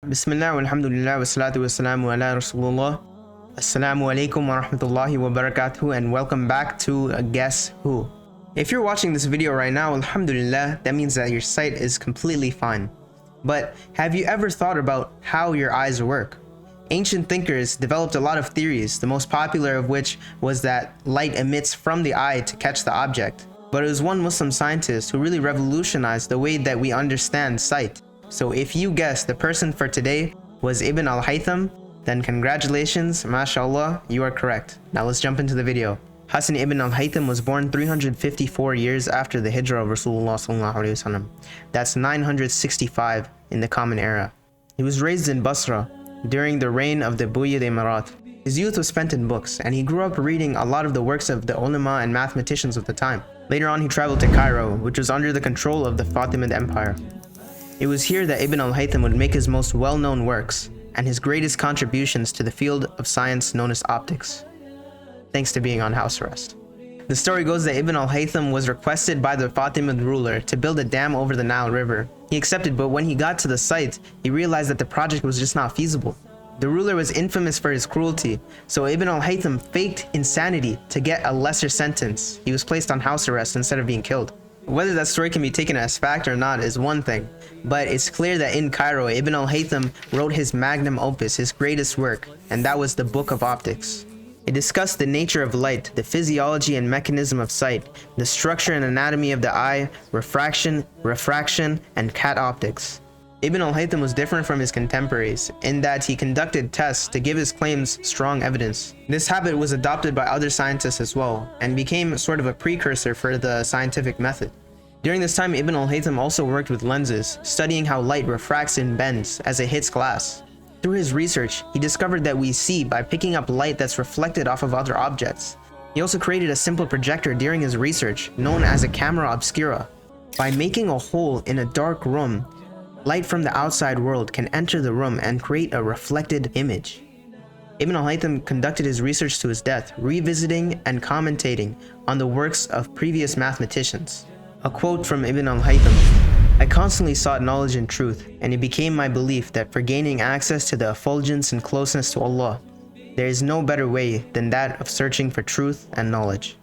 Bismillah walhamdulillah wassalatu wassalamu ala Rasulullah. Assalamu alaikum wa rahmatullahi wa barakatuh, and welcome back to Guess Who. If you're watching this video right now, alhamdulillah, that means that your sight is completely fine. But have you ever thought about how your eyes work? Ancient thinkers developed a lot of theories, the most popular of which was that light emits from the eye to catch the object. But it was one Muslim scientist who really revolutionized the way that we understand sight. So if you guessed the person for today was Ibn al-Haytham, then congratulations, mashallah, you are correct. Now let's jump into the video. Hassan ibn al-Haytham was born 354 years after the hijrah of Rasulullah sallallahu alaihi wasallam. That's 965 in the Common Era. He was raised in Basra during the reign of the Buyid Emirat. His youth was spent in books, and he grew up reading a lot of the works of the ulama and mathematicians of the time. Later on, he traveled to Cairo, which was under the control of the Fatimid Empire. It was here that Ibn al-Haytham would make his most well-known works and his greatest contributions to the field of science known as optics, thanks to being on house arrest. The story goes that Ibn al-Haytham was requested by the Fatimid ruler to build a dam over the Nile River. He accepted, but when he got to the site, he realized that the project was just not feasible. The ruler was infamous for his cruelty, so Ibn al-Haytham faked insanity to get a lesser sentence. He was placed on house arrest instead of being killed. Whether that story can be taken as fact or not is one thing, but it's clear that in Cairo, Ibn al-Haytham wrote his magnum opus, his greatest work, and that was the Book of Optics. It discussed the nature of light, the physiology and mechanism of sight, the structure and anatomy of the eye, refraction, refraction, and cat optics. Ibn al-Haytham was different from his contemporaries in that he conducted tests to give his claims strong evidence. This habit was adopted by other scientists as well, and became sort of a precursor for the scientific method. During this time, Ibn al-Haytham also worked with lenses, studying how light refracts and bends as it hits glass. Through his research, he discovered that we see by picking up light that's reflected off of other objects. He also created a simple projector during his research, known as a camera obscura. By making a hole in a dark room, light from the outside world can enter the room and create a reflected image. Ibn al-Haytham conducted his research to his death, revisiting and commentating on the works of previous mathematicians. A quote from Ibn al-Haytham: "I constantly sought knowledge and truth, and it became my belief that for gaining access to the effulgence and closeness to Allah, there is no better way than that of searching for truth and knowledge."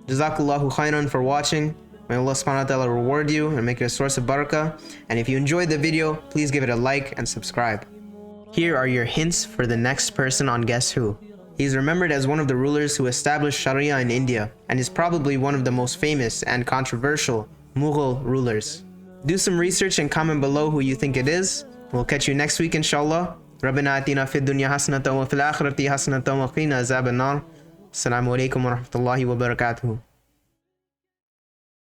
Jazakallahu khairan for watching. May Allah subhanahu wa ta'ala reward you and make it a source of barakah. And if you enjoyed the video, please give it a like and subscribe. Here are your hints for the next person on Guess Who. He is remembered as one of the rulers who established Sharia in India and is probably one of the most famous and controversial Mughal rulers. Do some research and comment below who you think it is. We'll catch you next week inshallah. Rabbana atina fid dunya hasanatan wa fil akhirati hasanatan wa qina azaban nar. Assalamu alaikum wa rahmatullahi wa barakatuh.